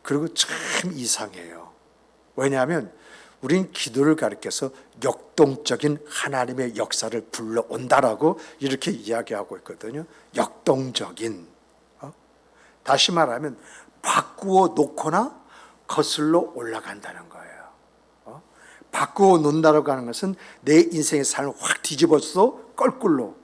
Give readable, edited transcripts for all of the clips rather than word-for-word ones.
그리고 참 이상해요. 왜냐하면 우린 기도를 가리켜서 역동적인 하나님의 역사를 불러온다라고 이렇게 이야기하고 있거든요. 역동적인. 다시 말하면 바꾸어 놓거나 거슬러 올라간다는 거예요. 바꾸어 놓는다고 하는 것은 내 인생의 삶을 확 뒤집어서 거꾸로.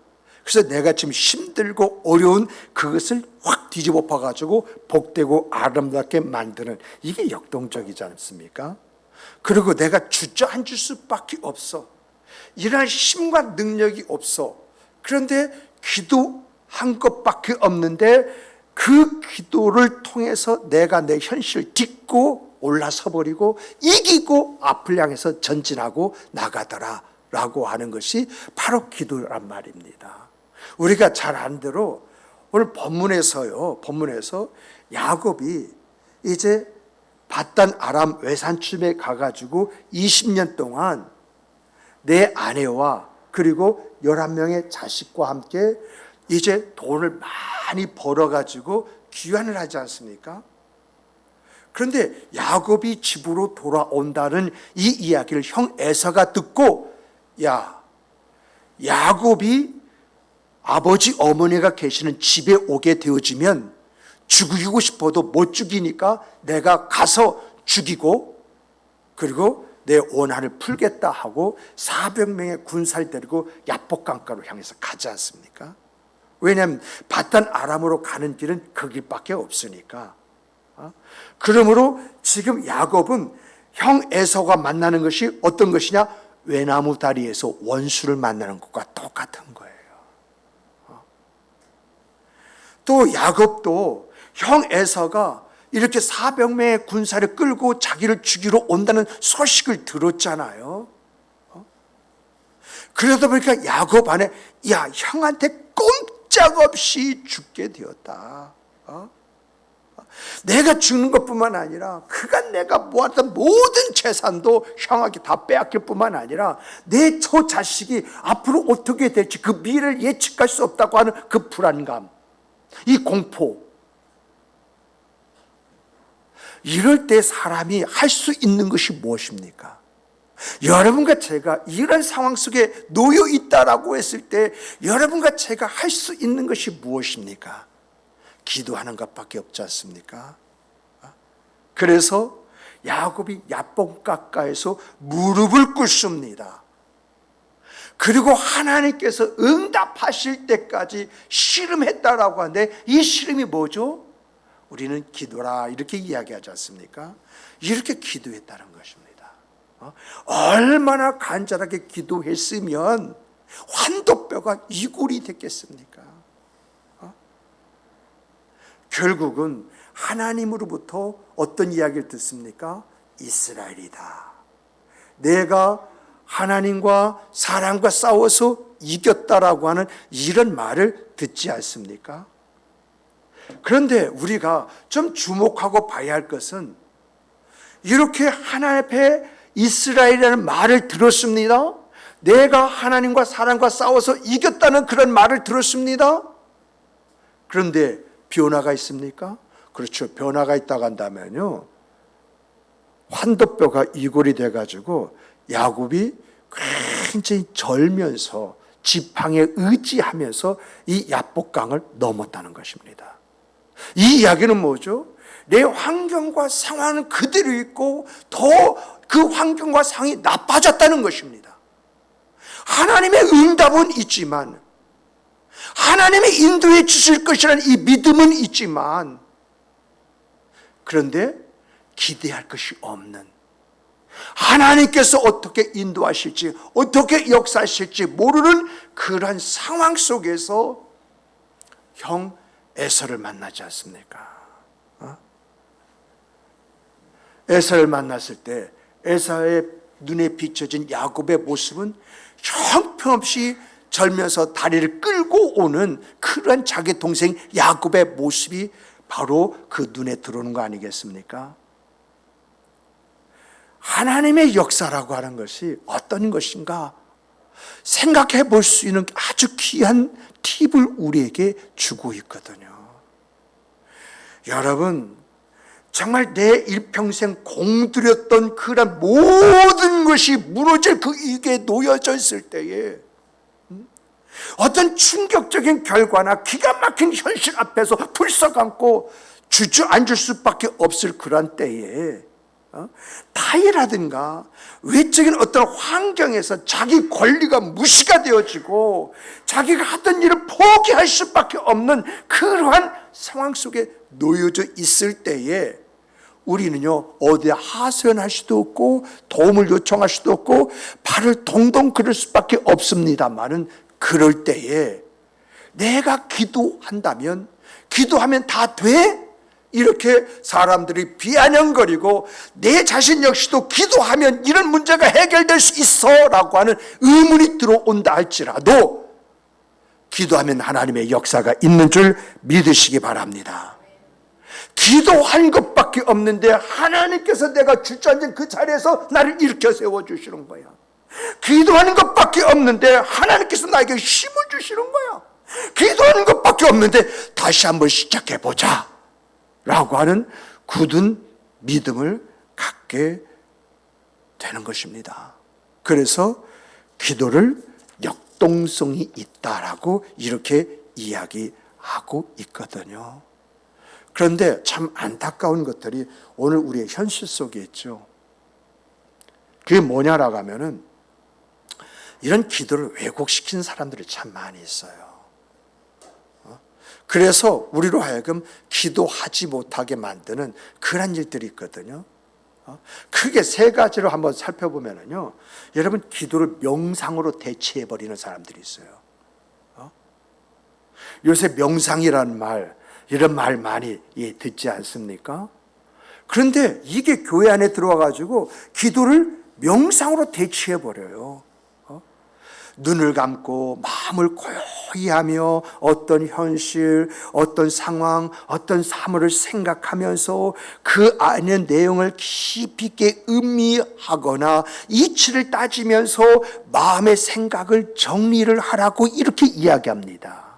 그래서 내가 지금 힘들고 어려운 그것을 확 뒤집어 봐가지고 복되고 아름답게 만드는, 이게 역동적이지 않습니까? 그리고 내가 주저앉을 수밖에 없어. 이러한 힘과 능력이 없어. 그런데 기도한 것밖에 없는데 그 기도를 통해서 내가 내 현실을 딛고 올라서 버리고 이기고 앞을 향해서 전진하고 나가더라 라고 하는 것이 바로 기도란 말입니다. 우리가 잘 아는 대로 오늘 본문에서 야곱이 이제 밧단 아람 외산촌에 가가지고 20년 동안 내 아내와 그리고 11명의 자식과 함께 이제 돈을 많이 벌어가지고 귀환을 하지 않습니까? 그런데 야곱이 집으로 돌아온다는 이 이야기를 형 에서가 듣고, 야, 야곱이 아버지 어머니가 계시는 집에 오게 되어지면 죽이고 싶어도 못 죽이니까 내가 가서 죽이고 그리고 내 원한을 풀겠다 하고 400명의 군사를 데리고 야복강가로 향해서 가지 않습니까? 왜냐하면 밧단 아람으로 가는 길은 그 길밖에 없으니까. 그러므로 지금 야곱은 형 에서가 만나는 것이 어떤 것이냐? 외나무 다리에서 원수를 만나는 것과 똑같은 거예요. 또 야곱도 형 에서가 이렇게 400명의 군사를 끌고 자기를 죽이러 온다는 소식을 들었잖아요. 그러다 보니까 야곱 안에, 야, 형한테 꼼짝없이 죽게 되었다. 내가 죽는 것뿐만 아니라 그가 내가 모았던 모든 재산도 형에게 다 빼앗길 뿐만 아니라 내 처자식이 앞으로 어떻게 될지 그 미래를 예측할 수 없다고 하는 그 불안감, 이 공포. 이럴 때 사람이 할 수 있는 것이 무엇입니까? 여러분과 제가 이런 상황 속에 놓여 있다라고 했을 때 여러분과 제가 할 수 있는 것이 무엇입니까? 기도하는 것밖에 없지 않습니까? 그래서 야곱이 야복강가에서 무릎을 꿇습니다. 그리고 하나님께서 응답하실 때까지 씨름했다라고 하는데, 이 씨름이 뭐죠? 우리는 기도라 이렇게 이야기하지 않습니까? 이렇게 기도했다는 것입니다. 얼마나 간절하게 기도했으면 환도뼈가 이골이 됐겠습니까? 결국은 하나님으로부터 어떤 이야기를 듣습니까? 이스라엘이다. 내가 하나님과 사람과 싸워서 이겼다라고 하는 이런 말을 듣지 않습니까? 그런데 우리가 좀 주목하고 봐야 할 것은, 이렇게 하나님 앞에 이스라엘이라는 말을 들었습니다. 내가 하나님과 사람과 싸워서 이겼다는 그런 말을 들었습니다. 그런데 변화가 있습니까? 그렇죠. 변화가 있다고 한다면요, 환도뼈가 이골이 돼가지고 야곱이 굉장히 절면서 지팡이에 의지하면서 이 야복강을 넘었다는 것입니다. 이 이야기는 뭐죠? 내 환경과 상황은 그대로 있고 더 그 환경과 상황이 나빠졌다는 것입니다. 하나님의 응답은 있지만, 하나님의 인도해 주실 것이라는 이 믿음은 있지만, 그런데 기대할 것이 없는, 하나님께서 어떻게 인도하실지 어떻게 역사하실지 모르는 그러한 상황 속에서 형 에서를 만나지 않습니까? 에서를 만났을 때 에서의 눈에 비춰진 야곱의 모습은 형편없이 절면서 다리를 끌고 오는 그런 자기 동생 야곱의 모습이 바로 그 눈에 들어오는 거 아니겠습니까? 하나님의 역사라고 하는 것이 어떤 것인가 생각해 볼 수 있는 아주 귀한 팁을 우리에게 주고 있거든요. 여러분, 정말 내 일평생 공들였던 그런 모든 것이 무너질 그 위기에 놓여져 있을 때에 어떤 충격적인 결과나 기가 막힌 현실 앞에서 불썩 안고 주저앉을 수밖에 없을 그런 때에 타이라든가 외적인 어떤 환경에서 자기 권리가 무시가 되어지고 자기가 하던 일을 포기할 수밖에 없는 그러한 상황 속에 놓여져 있을 때에 우리는요 어디에 하소연할 수도 없고 도움을 요청할 수도 없고 발을 동동 그릴 수밖에 없습니다만은 그럴 때에 내가 기도한다면 기도하면 다 돼? 이렇게 사람들이 비아냥거리고 내 자신 역시도 기도하면 이런 문제가 해결될 수 있어 라고 하는 의문이 들어온다 할지라도 기도하면 하나님의 역사가 있는 줄 믿으시기 바랍니다. 기도한 것밖에 없는데 하나님께서 내가 주저앉은 그 자리에서 나를 일으켜 세워주시는 거야. 기도하는 것밖에 없는데 하나님께서 나에게 힘을 주시는 거야. 기도하는 것밖에 없는데 다시 한번 시작해보자 라고 하는 굳은 믿음을 갖게 되는 것입니다. 그래서 기도를 역동성이 있다라고 이렇게 이야기하고 있거든요. 그런데 참 안타까운 것들이 오늘 우리의 현실 속에 있죠. 그게 뭐냐라고 하면은 이런 기도를 왜곡시킨 사람들이 참 많이 있어요. 그래서 우리로 하여금 기도하지 못하게 만드는 그런 일들이 있거든요. 크게 세 가지로 한번 살펴보면요. 여러분 기도를 명상으로 대체해버리는 사람들이 있어요. 요새 명상이라는 말, 이런 말 많이 듣지 않습니까? 그런데 이게 교회 안에 들어와가지고 기도를 명상으로 대체해버려요. 눈을 감고 마음을 고요히 하며 어떤 현실, 어떤 상황, 어떤 사물을 생각하면서 그 안의 내용을 깊이 있게 음미하거나 이치를 따지면서 마음의 생각을 정리를 하라고 이렇게 이야기합니다.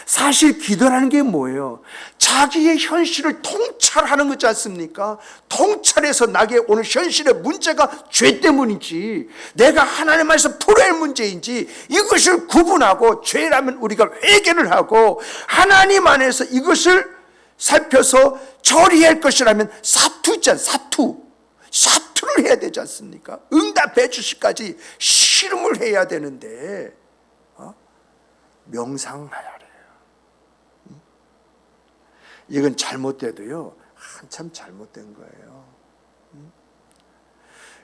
사실 기도라는 게 뭐예요? 자기의 현실을 통찰하는 거지 않습니까? 통찰해서 나에게 오늘 현실의 문제가 죄 때문인지 내가 하나님 안에서 풀어야 할 문제인지 이것을 구분하고 죄라면 우리가 회개를 하고 하나님 안에서 이것을 살펴서 처리할 것이라면 사투잖아. 사투를 해야 되지 않습니까? 응답해 주시까지 실험을 해야 되는데 명상해야 돼요. 이건 잘못돼도요 한참 잘못된 거예요.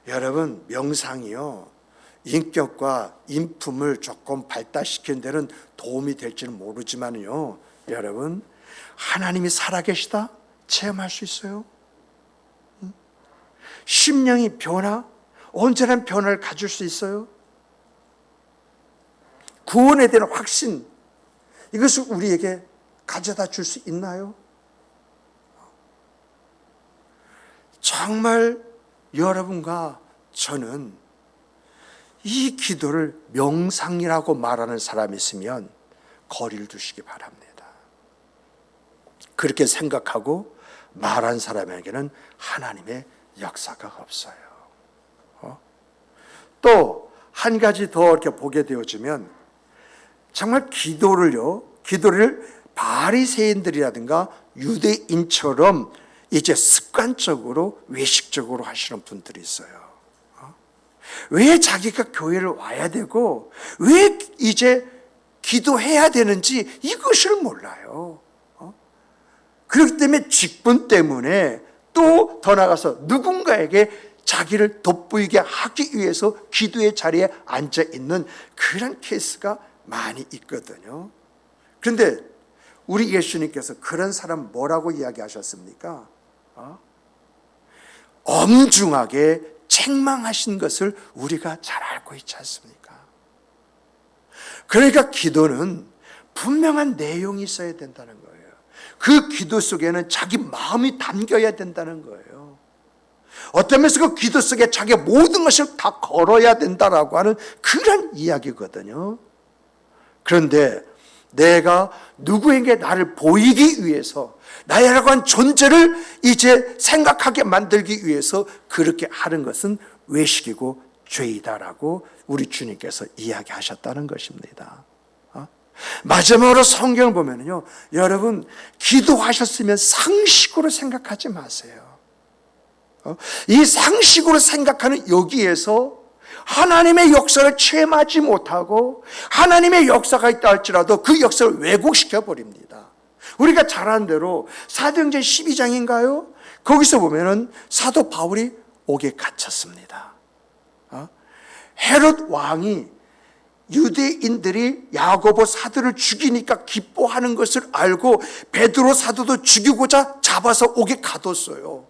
여러분 명상이요 인격과 인품을 조금 발달시키는 데는 도움이 될지는 모르지만요 여러분 하나님이 살아계시다 체험할 수 있어요. 심령이 변화, 온전한 변화를 가질 수 있어요. 구원에 대한 확신, 이것을 우리에게 가져다 줄 수 있나요? 정말 여러분과 저는 이 기도를 명상이라고 말하는 사람이 있으면 거리를 두시기 바랍니다. 그렇게 생각하고 말한 사람에게는 하나님의 역사가 없어요. 또 한 가지 더 이렇게 보게 되어지면 정말 기도를 바리새인들이라든가 유대인처럼 이제 습관적으로 외식적으로 하시는 분들이 있어요. 왜 자기가 교회를 와야 되고 왜 이제 기도해야 되는지 이것을 몰라요. 그렇기 때문에 직분 때문에 또 더 나가서 누군가에게 자기를 돋보이게 하기 위해서 기도의 자리에 앉아 있는 그런 케이스가 많이 있거든요. 그런데 우리 예수님께서 그런 사람 뭐라고 이야기하셨습니까? 엄중하게 책망하신 것을 우리가 잘 알고 있지 않습니까? 그러니까 기도는 분명한 내용이 있어야 된다는 거예요. 그 기도 속에는 자기 마음이 담겨야 된다는 거예요. 어떤 면에서 그 기도 속에 자기의 모든 것을 다 걸어야 된다라고 하는 그런 이야기거든요. 그런데 내가 누구에게 나를 보이기 위해서 나라고 한 존재를 이제 생각하게 만들기 위해서 그렇게 하는 것은 외식이고 죄이다라고 우리 주님께서 이야기하셨다는 것입니다. 마지막으로 성경을 보면요, 여러분 기도하셨으면 상식으로 생각하지 마세요. 이 상식으로 생각하는 여기에서 하나님의 역사를 체험하지 못하고 하나님의 역사가 있다 할지라도 그 역사를 왜곡시켜 버립니다. 우리가 잘 아는 대로 사도행전 12장인가요? 거기서 보면은 사도 바울이 옥에 갇혔습니다. 헤롯 왕이 유대인들이 야고보 사도를 죽이니까 기뻐하는 것을 알고 베드로 사도도 죽이고자 잡아서 옥에 가뒀어요.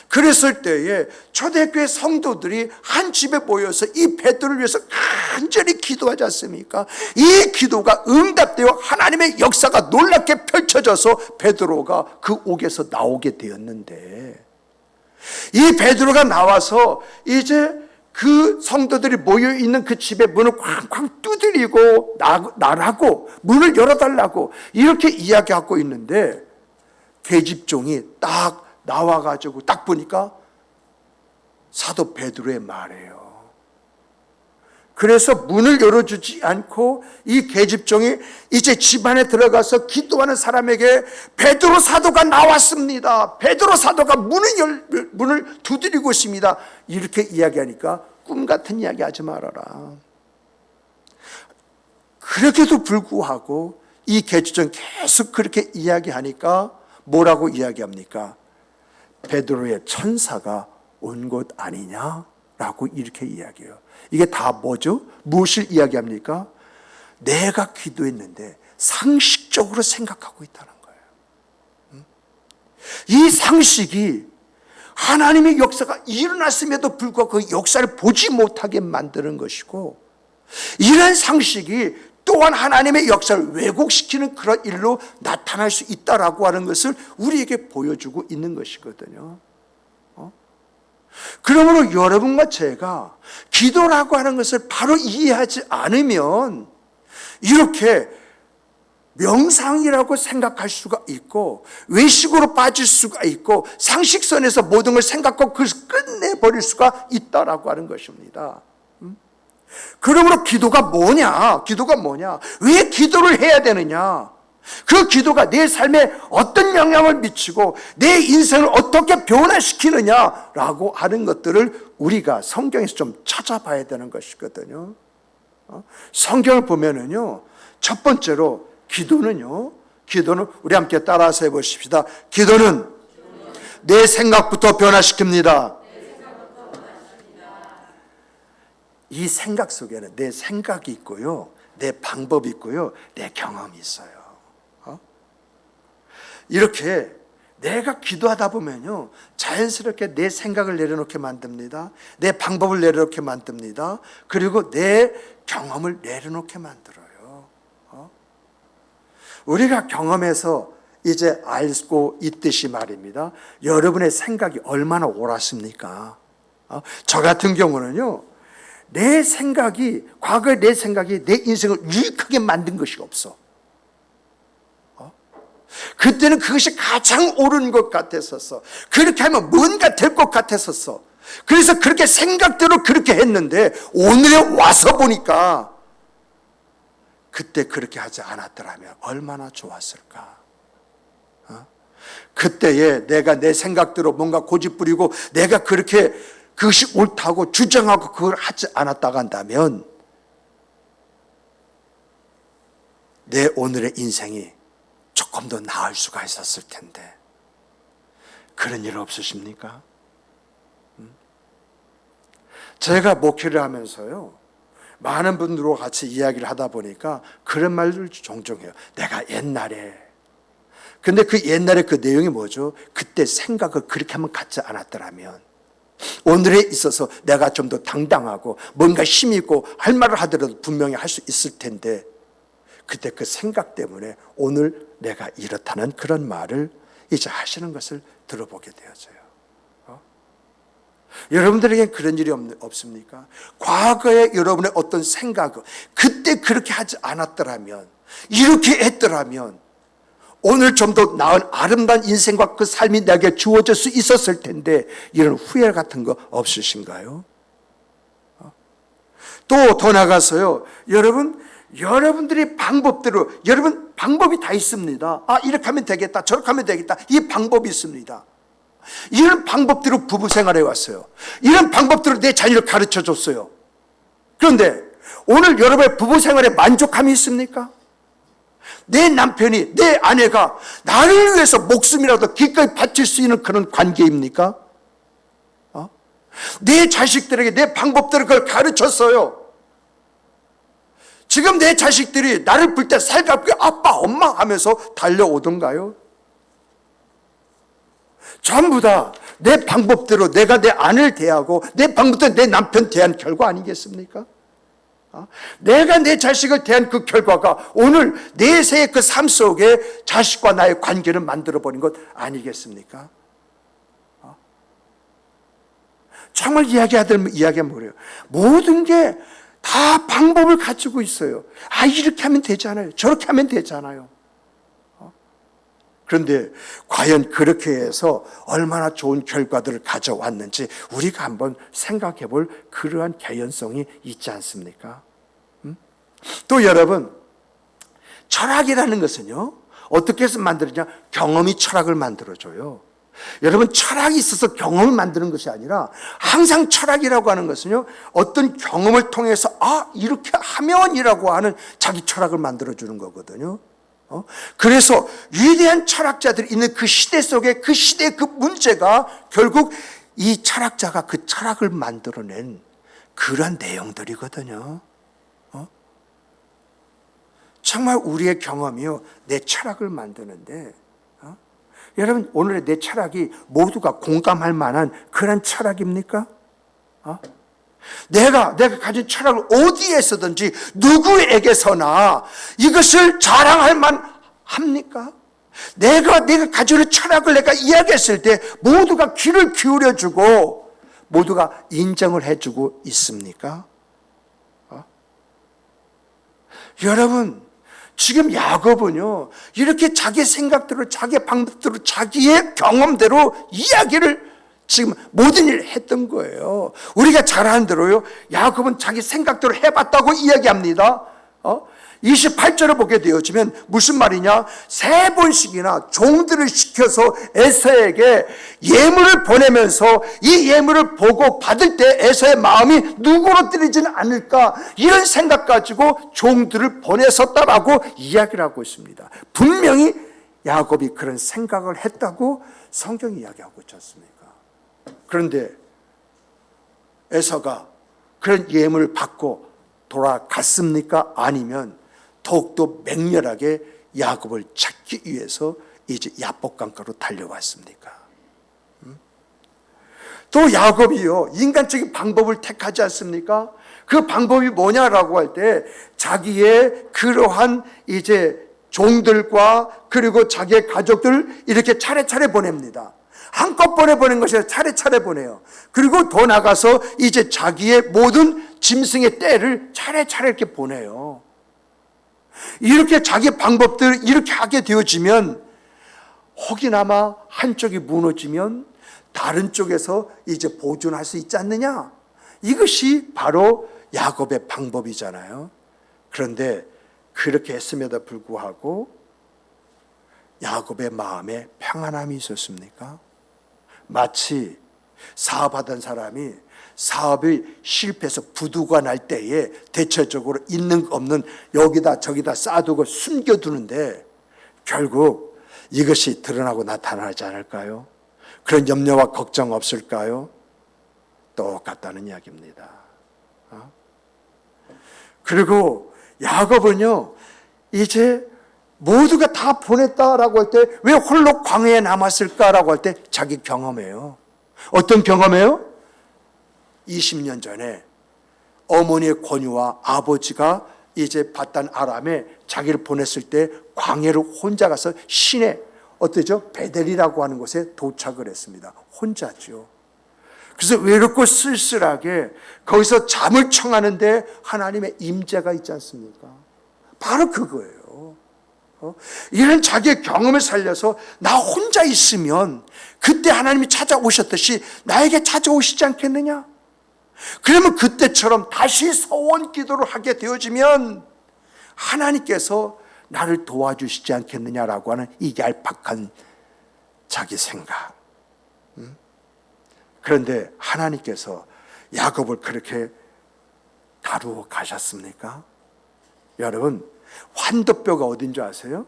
그랬을 때에 초대교회 성도들이 한 집에 모여서 이 베드로를 위해서 간절히 기도하지 않습니까? 이 기도가 응답되어 하나님의 역사가 놀랍게 펼쳐져서 베드로가 그 옥에서 나오게 되었는데, 이 베드로가 나와서 이제 그 성도들이 모여있는 그 집의 문을 쾅쾅 두드리고 나라고 문을 열어달라고 이렇게 이야기하고 있는데, 계집종이 딱 나와가지고 딱 보니까 사도 베드로의 말이에요. 그래서 문을 열어주지 않고 이 계집종이 이제 집안에 들어가서 기도하는 사람에게 베드로 사도가 나왔습니다, 베드로 사도가 문을 두드리고 있습니다, 이렇게 이야기하니까 꿈 같은 이야기 하지 말아라. 그렇게도 불구하고 이 계집종이 계속 그렇게 이야기하니까 뭐라고 이야기합니까? 베드로의 천사가 온 것 아니냐라고 이렇게 이야기해요. 이게 다 뭐죠? 무엇을 이야기합니까? 내가 기도했는데 상식적으로 생각하고 있다는 거예요. 이 상식이 하나님의 역사가 일어났음에도 불구하고 그 역사를 보지 못하게 만드는 것이고, 이런 상식이 또한 하나님의 역사를 왜곡시키는 그런 일로 나타날 수 있다라고 하는 것을 우리에게 보여주고 있는 것이거든요. 그러므로 여러분과 제가 기도라고 하는 것을 바로 이해하지 않으면 이렇게 명상이라고 생각할 수가 있고 외식으로 빠질 수가 있고 상식선에서 모든 걸 생각하고 그것을 끝내버릴 수가 있다라고 하는 것입니다. 그러므로 기도가 뭐냐? 왜 기도를 해야 되느냐? 그 기도가 내 삶에 어떤 영향을 미치고 내 인생을 어떻게 변화시키느냐라고 하는 것들을 우리가 성경에서 좀 찾아봐야 되는 것이거든요. 성경을 보면은요, 첫 번째로 기도는 우리 함께 따라서 해보십시다. 기도는 내 생각부터 변화시킵니다. 이 생각 속에는 내 생각이 있고요, 내 방법이 있고요, 내 경험이 있어요. 이렇게 내가 기도하다 보면요, 자연스럽게 내 생각을 내려놓게 만듭니다. 내 방법을 내려놓게 만듭니다. 그리고 내 경험을 내려놓게 만들어요. 우리가 경험해서 이제 알고 있듯이 말입니다. 여러분의 생각이 얼마나 옳았습니까? 저 같은 경우는요, 과거의 내 생각이 내 인생을 유익하게 만든 것이 없어. 그때는 그것이 가장 옳은 것 같았었어. 그렇게 하면 뭔가 될 것 같았었어. 그래서 그렇게 생각대로 그렇게 했는데 오늘에 와서 보니까 그때 그렇게 하지 않았더라면 얼마나 좋았을까. 그때에 내가 내 생각대로 뭔가 고집부리고 내가 그렇게 그것이 옳다고 주장하고 그걸 하지 않았다고 한다면 내 오늘의 인생이 조금 더 나을 수가 있었을 텐데, 그런 일 없으십니까? 제가 목회를 하면서요, 많은 분들과 같이 이야기를 하다 보니까 그런 말들을 종종 해요. 내가 옛날에, 근데 그 옛날에 그 내용이 뭐죠? 그때 생각을 그렇게 하면 갖지 않았더라면 오늘에 있어서 내가 좀 더 당당하고 뭔가 힘이 있고 할 말을 하더라도 분명히 할 수 있을 텐데, 그때 그 생각 때문에 오늘 내가 이렇다는 그런 말을 이제 하시는 것을 들어보게 되어져요. 여러분들에게 그런 일이 없습니까? 과거에 여러분의 어떤 생각, 그때 그렇게 하지 않았더라면 이렇게 했더라면 오늘 좀 더 나은 아름다운 인생과 그 삶이 내게 주어질 수 있었을 텐데, 이런 후회 같은 거 없으신가요? 또 더 나가서요, 여러분들이 방법대로, 여러분 방법이 다 있습니다. 이렇게 하면 되겠다, 저렇게 하면 되겠다, 이 방법이 있습니다. 이런 방법대로 부부 생활해 왔어요. 이런 방법대로 내 자녀를 가르쳐 줬어요. 그런데 오늘 여러분의 부부 생활에 만족함이 있습니까? 내 남편이, 내 아내가 나를 위해서 목숨이라도 기꺼이 바칠 수 있는 그런 관계입니까? 내 자식들에게 내 방법대로 그걸 가르쳤어요. 지금 내 자식들이 나를 볼 때 살갑게 아빠, 엄마 하면서 달려오던가요? 전부 다 내 방법대로 내가 내 아내를 대하고 내 방법대로 내 남편 대한 결과 아니겠습니까? 내가 내 자식을 대한 그 결과가 오늘 내세의 그 삶 속에 자식과 나의 관계를 만들어버린 것 아니겠습니까? 정말 이야기하면 뭐래요? 모든 게 다 방법을 가지고 있어요. 이렇게 하면 되잖아요. 저렇게 하면 되잖아요. 그런데 과연 그렇게 해서 얼마나 좋은 결과들을 가져왔는지 우리가 한번 생각해 볼 그러한 개연성이 있지 않습니까? 또 여러분, 철학이라는 것은요, 어떻게 해서 만들어지냐? 경험이 철학을 만들어줘요. 여러분, 철학이 있어서 경험을 만드는 것이 아니라 항상 철학이라고 하는 것은요, 어떤 경험을 통해서 이렇게 하면이라고 하는 자기 철학을 만들어주는 거거든요. 그래서 위대한 철학자들이 있는 그 시대 속에 그 시대의 그 문제가 결국 이 철학자가 그 철학을 만들어낸 그런 내용들이거든요. 정말 우리의 경험이요, 내 철학을 만드는데, 여러분, 오늘의 내 철학이 모두가 공감할 만한 그런 철학입니까? 내가 가진 철학을 어디에서든지 누구에게서나 이것을 자랑할 만합니까? 내가 가지고 있는 철학을 내가 이야기했을 때 모두가 귀를 기울여주고 모두가 인정을 해주고 있습니까? 여러분, 지금 야곱은요, 이렇게 자기 생각대로, 자기 방법대로, 자기의 경험대로 이야기를 지금 모든 일을 했던 거예요. 우리가 잘 아는 대로요, 야곱은 자기 생각대로 해봤다고 이야기합니다. 28절을 보게 되어지면 무슨 말이냐? 3번씩이나 종들을 시켜서 에서에게 예물을 보내면서 이 예물을 보고 받을 때 에서의 마음이 누그러뜨리지는 않을까, 이런 생각 가지고 종들을 보냈었다라고 이야기를 하고 있습니다. 분명히 야곱이 그런 생각을 했다고 성경이 이야기하고 있지 않습니까? 그런데 에서가 그런 예물을 받고 돌아갔습니까? 아니면 더욱더 맹렬하게 야곱을 찾기 위해서 이제 야복강가로 달려왔습니까? 또 야곱이요, 인간적인 방법을 택하지 않습니까? 그 방법이 뭐냐라고 할 때 자기의 그러한 이제 종들과 그리고 자기의 가족들 이렇게 차례차례 보냅니다. 한꺼번에 보낸 것이 아니라 차례차례 보내요. 그리고 더 나가서 이제 자기의 모든 짐승의 떼를 차례차례 이렇게 보내요. 이렇게 자기 방법들 이렇게 하게 되어지면 혹이나마 한쪽이 무너지면 다른 쪽에서 이제 보존할 수 있지 않느냐? 이것이 바로 야곱의 방법이잖아요. 그런데 그렇게 했음에도 불구하고 야곱의 마음에 평안함이 있었습니까? 마치 사업하던 사람이 사업이 실패해서 부도가 날 때에 대체적으로 있는 없는 여기다 저기다 쌓아두고 숨겨두는데 결국 이것이 드러나고 나타나지 않을까요? 그런 염려와 걱정 없을까요? 똑같다는 이야기입니다. 그리고 야곱은요, 이제 모두가 다 보냈다라고 할 때 왜 홀로 광야에 남았을까라고 할 때 자기 경험이에요. 어떤 경험이에요? 20년 전에 어머니의 권유와 아버지가 이제 바단 아람에 자기를 보냈을 때 광야로 혼자 가서 신의 어때죠? 베델이라고 하는 곳에 도착을 했습니다. 혼자죠. 그래서 외롭고 쓸쓸하게 거기서 잠을 청하는데 하나님의 임재가 있지 않습니까? 바로 그거예요. 이런 자기의 경험을 살려서 나 혼자 있으면 그때 하나님이 찾아오셨듯이 나에게 찾아오시지 않겠느냐? 그러면 그때처럼 다시 서원 기도를 하게 되어지면 하나님께서 나를 도와주시지 않겠느냐라고 하는 이 얄팍한 자기 생각. 그런데 하나님께서 야곱을 그렇게 다루어 가셨습니까? 여러분, 환도뼈가 어딘 줄 아세요?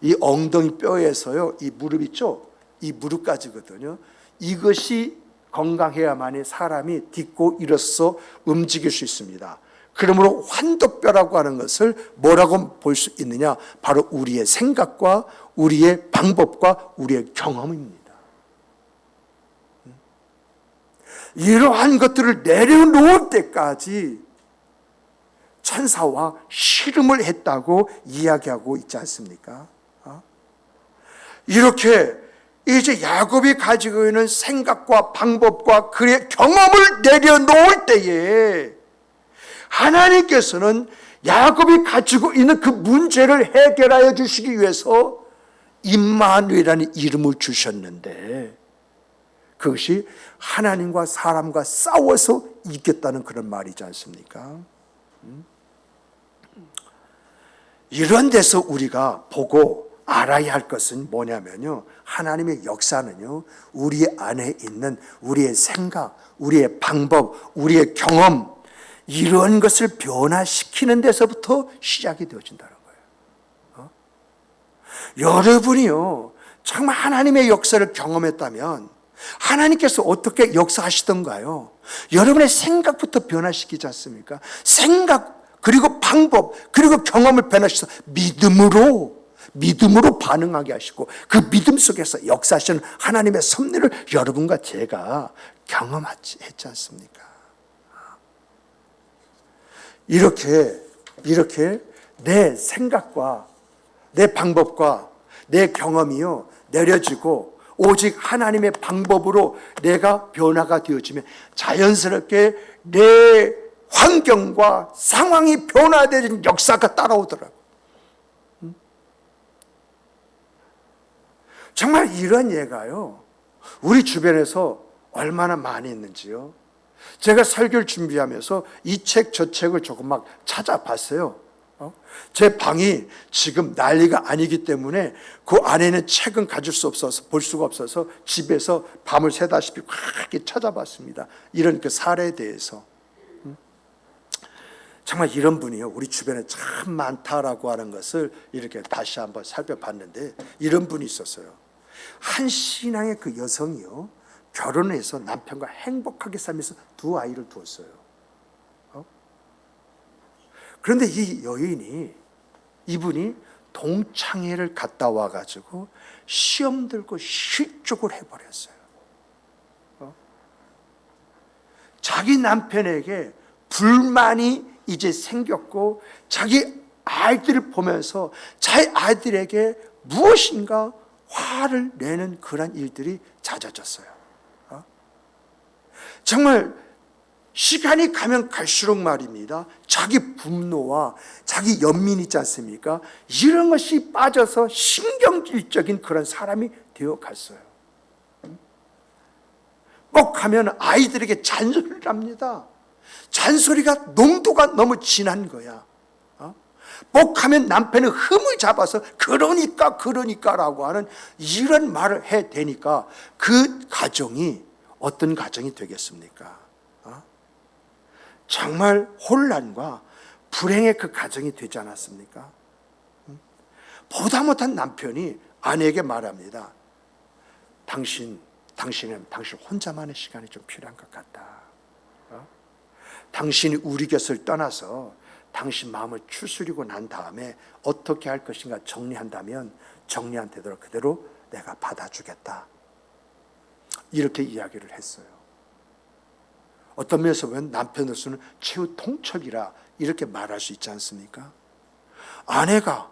이 엉덩이 뼈에서요, 이 무릎 있죠? 이 무릎까지거든요. 이것이 건강해야만이 사람이 딛고 일어서 움직일 수 있습니다. 그러므로 환도뼈라고 하는 것을 뭐라고 볼 수 있느냐? 바로 우리의 생각과 우리의 방법과 우리의 경험입니다. 이러한 것들을 내려놓을 때까지 천사와 씨름을 했다고 이야기하고 있지 않습니까? 이렇게 이제 야곱이 가지고 있는 생각과 방법과 그의 경험을 내려놓을 때에 하나님께서는 야곱이 가지고 있는 그 문제를 해결하여 주시기 위해서 임마누엘이라는 이름을 주셨는데 그것이 하나님과 사람과 싸워서 이겼다는 그런 말이지 않습니까? 이런 데서 우리가 보고 알아야 할 것은 뭐냐면요, 하나님의 역사는요, 우리 안에 있는 우리의 생각, 우리의 방법, 우리의 경험, 이런 것을 변화시키는 데서부터 시작이 되어진다는 거예요. 여러분이요, 정말 하나님의 역사를 경험했다면 하나님께서 어떻게 역사하시던가요? 여러분의 생각부터 변화시키지 않습니까? 생각, 그리고 방법, 그리고 경험을 변화시켜서 믿음으로 반응하게 하시고 그 믿음 속에서 역사하시는 하나님의 섭리를 여러분과 제가 경험했지 않습니까? 이렇게 내 생각과 내 방법과 내 경험이요 내려지고 오직 하나님의 방법으로 내가 변화가 되어지면 자연스럽게 내 환경과 상황이 변화되는 역사가 따라오더라고요. 정말 이런 예가요, 우리 주변에서 얼마나 많이 있는지요. 제가 설교를 준비하면서 이 책 저 책을 조금 막 찾아봤어요. 제 방이 지금 난리가 아니기 때문에 그 안에는 책은 가질 수 없어서 볼 수가 없어서 집에서 밤을 새다시피 그렇게 찾아봤습니다. 이런 그 사례에 대해서. 정말 이런 분이요, 우리 주변에 참 많다라고 하는 것을 이렇게 다시 한번 살펴봤는데 이런 분이 있었어요. 한 신앙의 그 여성이요, 결혼해서 남편과 행복하게 살면서 두 아이를 두었어요. 그런데 이 여인이, 이분이 동창회를 갔다 와가지고 시험 들고 실족을 해버렸어요. 자기 남편에게 불만이 이제 생겼고 자기 아이들을 보면서 자기 아이들에게 무엇인가 화를 내는 그런 일들이 잦아졌어요. 정말 시간이 가면 갈수록 말입니다, 자기 분노와 자기 연민 있지 않습니까? 이런 것이 빠져서 신경질적인 그런 사람이 되어갔어요. 꼭 하면 아이들에게 잔소리를 합니다. 잔소리가 농도가 너무 진한 거야. 뻑하면 남편의 흠을 잡아서 그러니까라고 하는 이런 말을 해대니까 그 가정이 어떤 가정이 되겠습니까? 정말 혼란과 불행의 그 가정이 되지 않았습니까? 보다 못한 남편이 아내에게 말합니다. 당신 혼자만의 시간이 좀 필요한 것 같다. 당신이 우리 곁을 떠나서 당신 마음을 추스리고 난 다음에 어떻게 할 것인가 정리한다면 정리한 대로 그대로 내가 받아주겠다. 이렇게 이야기를 했어요. 어떤 면에서 보면 남편으로서는 최후 통첩이라 이렇게 말할 수 있지 않습니까? 아내가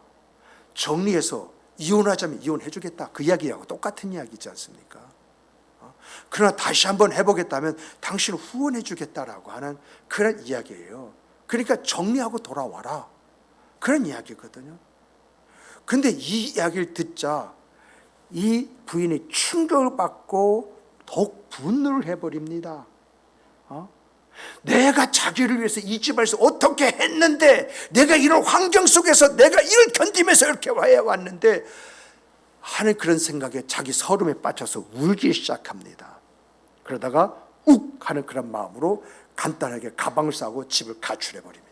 정리해서 이혼하자면 이혼해 주겠다, 그 이야기하고 똑같은 이야기지 않습니까? 그러나 다시 한번 해보겠다면 당신을 후원해 주겠다라고 하는 그런 이야기예요. 그러니까 정리하고 돌아와라, 그런 이야기거든요. 근데 이 이야기를 듣자 이 부인이 충격을 받고 더욱 분노를 해버립니다. 내가 자기를 위해서 이 집안에서 어떻게 했는데, 내가 이런 환경 속에서 내가 이걸 견디면서 이렇게 해왔는데 하는 그런 생각에 자기 서름에 빠져서 울기 시작합니다. 그러다가 욱 하는 그런 마음으로 간단하게 가방을 싸고 집을 가출해버립니다.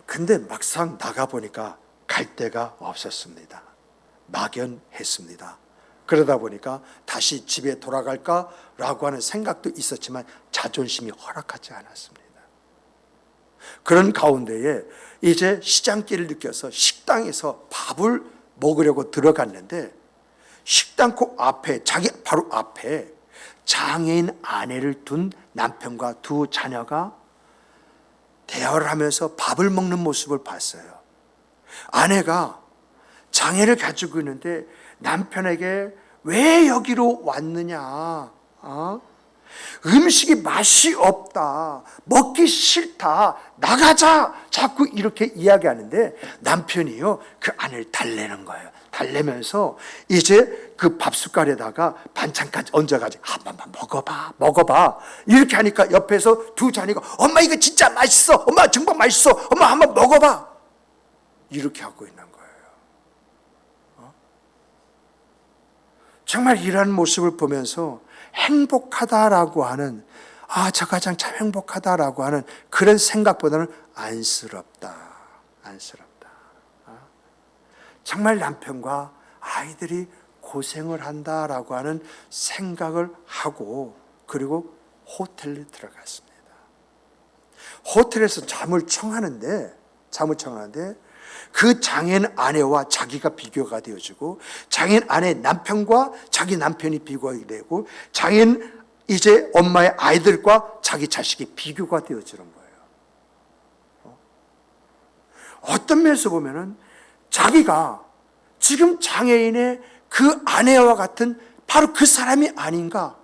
근데 막상 나가보니까 갈 데가 없었습니다. 막연했습니다. 그러다 보니까 다시 집에 돌아갈까라고 하는 생각도 있었지만 자존심이 허락하지 않았습니다. 그런 가운데에 이제 시장길을 느껴서 식당에서 밥을 먹으려고 들어갔는데 식당코 앞에, 자기 바로 앞에 장애인 아내를 둔 남편과 두 자녀가 대화를 하면서 밥을 먹는 모습을 봤어요. 아내가 장애를 가지고 있는데 남편에게 왜 여기로 왔느냐, 음식이 맛이 없다, 먹기 싫다, 나가자, 자꾸 이렇게 이야기하는데 남편이요 그 아내를 달래는 거예요. 달래면서 이제 그 밥숟갈에다가 반찬까지 얹어가지고 한 번만 먹어봐 이렇게 하니까 옆에서 두 자녀가 엄마 이거 진짜 맛있어, 엄마 정말 맛있어, 엄마 한번 먹어봐 이렇게 하고 있는 거예요. 정말 이러한 모습을 보면서 행복하다라고 하는, 저 가장 참 행복하다라고 하는 그런 생각보다는 안쓰럽다. 정말 남편과 아이들이 고생을 한다라고 하는 생각을 하고, 그리고 호텔에 들어갔습니다. 호텔에서 잠을 청하는데 그 장애인 아내와 자기가 비교가 되어지고, 장애인 아내 남편과 자기 남편이 비교가 되고, 장애인 이제 엄마의 아이들과 자기 자식이 비교가 되어지는 거예요. 어떤 면에서 보면은 자기가 지금 장애인의 그 아내와 같은 바로 그 사람이 아닌가?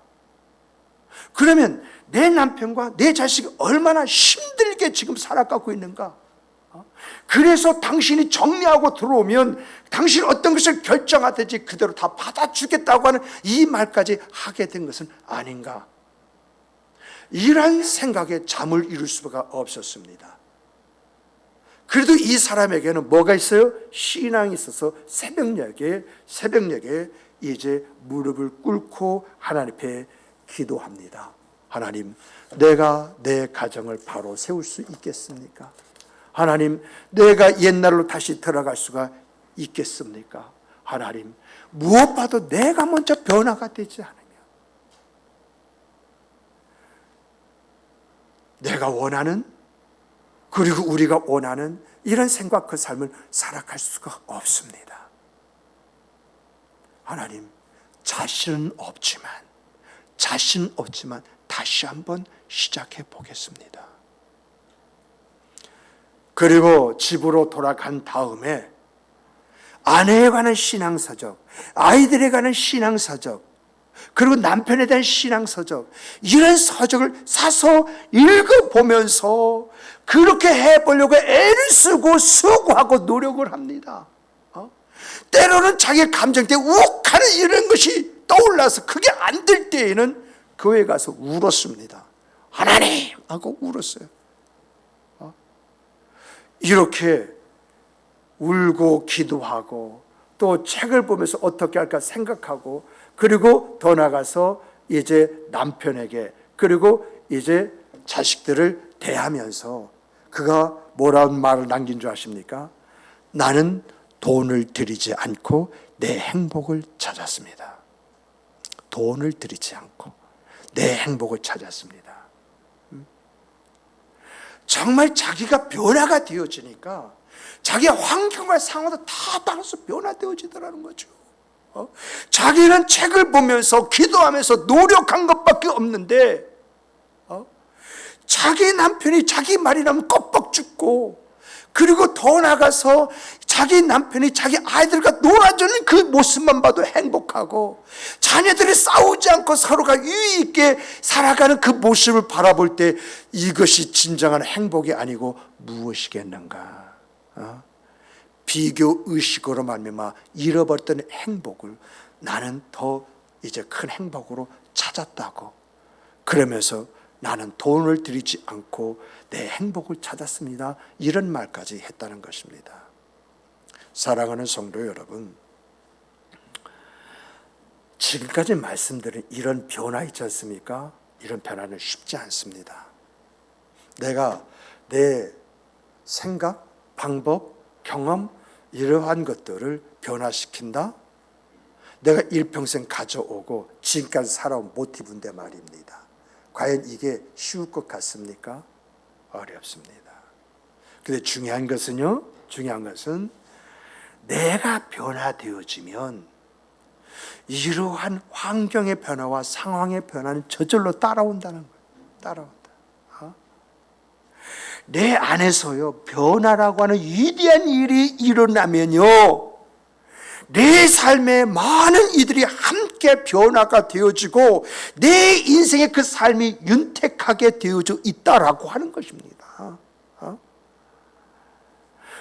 그러면 내 남편과 내 자식이 얼마나 힘들게 지금 살아가고 있는가? 그래서 당신이 정리하고 들어오면 당신 어떤 것을 결정하든지 그대로 다 받아주겠다고 하는 이 말까지 하게 된 것은 아닌가? 이러한 생각에 잠을 이룰 수가 없었습니다. 그래도 이 사람에게는 뭐가 있어요? 신앙이 있어서 새벽녘에 이제 무릎을 꿇고 하나님 앞에 기도합니다. 하나님, 내가 내 가정을 바로 세울 수 있겠습니까? 하나님, 내가 옛날로 다시 들어갈 수가 있겠습니까? 하나님, 무엇봐도 내가 먼저 변화가 되지 않으면 내가 원하는, 그리고 우리가 원하는 이런 생각, 그 삶을 살아갈 수가 없습니다. 하나님, 자신은 없지만 다시 한번 시작해 보겠습니다. 그리고 집으로 돌아간 다음에 아내에 관한 신앙서적, 아이들에 관한 신앙서적, 그리고 남편에 대한 신앙서적, 이런 서적을 사서 읽어보면서 그렇게 해보려고 애를 쓰고 수고하고 노력을 합니다. 때로는 자기 감정 때문에 욱하는 이런 것이 떠올라서 그게 안 될 때에는 교회 가서 울었습니다. 하나님! 하고 울었어요. 이렇게 울고 기도하고 또 책을 보면서 어떻게 할까 생각하고, 그리고 더 나가서 이제 남편에게, 그리고 이제 자식들을 대하면서 그가 뭐라는 말을 남긴 줄 아십니까? 나는 돈을 들이지 않고 내 행복을 찾았습니다. 돈을 들이지 않고 내 행복을 찾았습니다. 정말 자기가 변화가 되어지니까 자기의 환경과 상황도 다 따라서 변화되어지더라는 거죠. 자기는 책을 보면서 기도하면서 노력한 것밖에 없는데 자기 남편이 자기 말이라면 껍벅 죽고, 그리고 더 나가서 자기 남편이 자기 아이들과 놀아주는 그 모습만 봐도 행복하고, 자녀들이 싸우지 않고 서로가 유의 있게 살아가는 그 모습을 바라볼 때 이것이 진정한 행복이 아니고 무엇이겠는가? 비교 의식으로 말미암아 잃어버렸던 행복을 나는 더 이제 큰 행복으로 찾았다고, 그러면서 나는 돈을 들이지 않고 내 행복을 찾았습니다, 이런 말까지 했다는 것입니다. 사랑하는 성도 여러분, 지금까지 말씀드린 이런 변화 있지 않습니까? 이런 변화는 쉽지 않습니다. 내가 내 생각, 방법, 경험, 이러한 것들을 변화시킨다? 내가 일평생 가져오고 지금까지 살아온 모티브인데 말입니다. 과연 이게 쉬울 것 같습니까? 어렵습니다. 근데 중요한 것은요, 내가 변화되어지면 이러한 환경의 변화와 상황의 변화는 저절로 따라온다는 거예요. 따라온다. 내 안에서요, 변화라고 하는 위대한 일이 일어나면요, 내 삶에 많은 이들이 함께 변화가 되어지고 내 인생의 그 삶이 윤택하게 되어져 있다라고 하는 것입니다.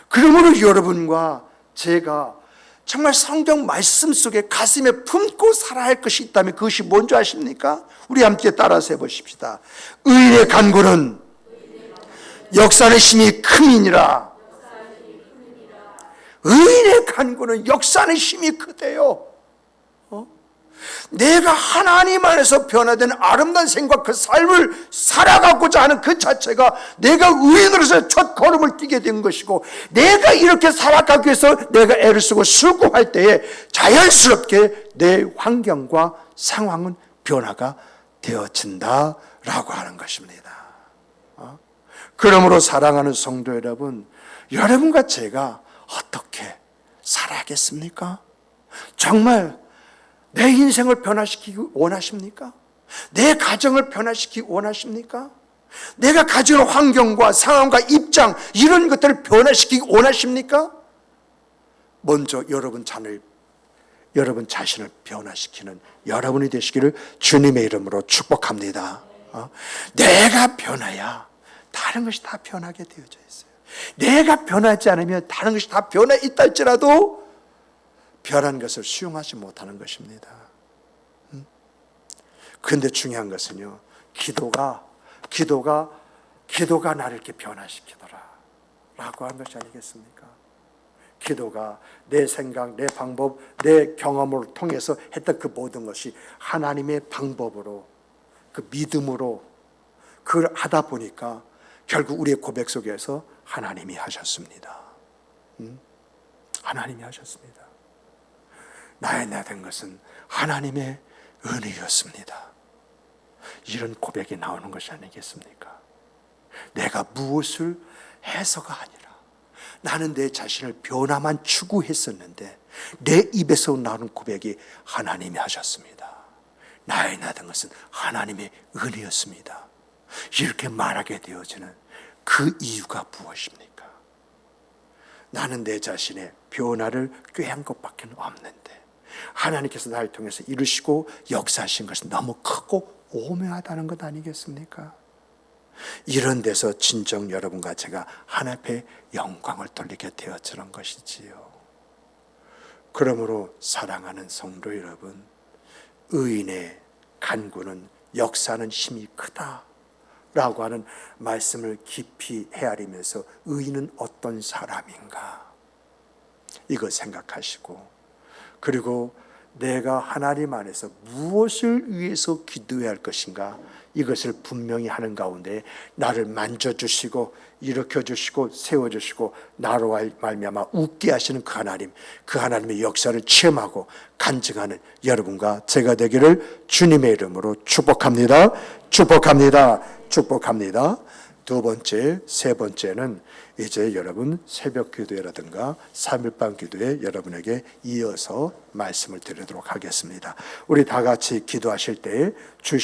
그러므로 여러분과 제가 정말 성경 말씀 속에 가슴에 품고 살아야 할 것이 있다면 그것이 뭔지 아십니까? 우리 함께 따라서 해보십시다. 의인의 간구는 역사의 힘이 큼이니라. 의인의 간구는 역사의 힘이 크대요. 내가 하나님 안에서 변화된 아름다운 생각, 그 삶을 살아가고자 하는 그 자체가 내가 의인으로서 첫 걸음을 뛰게 된 것이고, 내가 이렇게 살아가기 위해서 내가 애를 쓰고 수고할 때에 자연스럽게 내 환경과 상황은 변화가 되어진다라고 하는 것입니다. 그러므로 사랑하는 성도 여러분, 여러분과 제가 어떻게 살아야겠습니까? 정말 내 인생을 변화시키기 원하십니까? 내 가정을 변화시키기 원하십니까? 내가 가지는 환경과 상황과 입장, 이런 것들을 변화시키기 원하십니까? 먼저 여러분 자신을 변화시키는 여러분이 되시기를 주님의 이름으로 축복합니다. 내가 변해야 다른 것이 다 변하게 되어져 있어요. 내가 변하지 않으면 다른 것이 다 변해 있다 할지라도 변한 것을 수용하지 못하는 것입니다. 그런데 중요한 것은요, 기도가 나를 이렇게 변화시키더라 라고 하는 것이 아니겠습니까? 기도가 내 생각, 내 방법, 내 경험을 통해서 했던 그 모든 것이 하나님의 방법으로, 그 믿음으로 그걸 하다 보니까 결국 우리의 고백 속에서 하나님이 하셨습니다. 하나님이 하셨습니다. 나의 나 된 것은 하나님의 은혜였습니다. 이런 고백이 나오는 것이 아니겠습니까? 내가 무엇을 해서가 아니라 나는 내 자신을 변화만 추구했었는데 내 입에서 나오는 고백이 하나님이 하셨습니다. 나의 나 된 것은 하나님의 은혜였습니다. 이렇게 말하게 되어지는 그 이유가 무엇입니까? 나는 내 자신의 변화를 꾀한 것밖에 없는데 하나님께서 나를 통해서 이루시고 역사하신 것은 너무 크고 오묘하다는 것 아니겠습니까? 이런 데서 진정 여러분과 제가 하나님의 영광을 돌리게 되어지는 것이지요. 그러므로 사랑하는 성도 여러분, 의인의 간구는 역사는 힘이 크다라고 하는 말씀을 깊이 헤아리면서 의인은 어떤 사람인가, 이거 생각하시고, 그리고 내가 하나님 안에서 무엇을 위해서 기도해야 할 것인가, 이것을 분명히 하는 가운데 나를 만져주시고 일으켜주시고 세워주시고 나로 말미암아 웃게 하시는 그 하나님의 역사를 체험하고 간증하는 여러분과 제가 되기를 주님의 이름으로 축복합니다. 축복합니다. 축복합니다. 두 번째, 세 번째는 이제 여러분 새벽 기도회라든가 3일방 기도회 여러분에게 이어서 말씀을 드리도록 하겠습니다. 우리 다 같이 기도하실 때 주신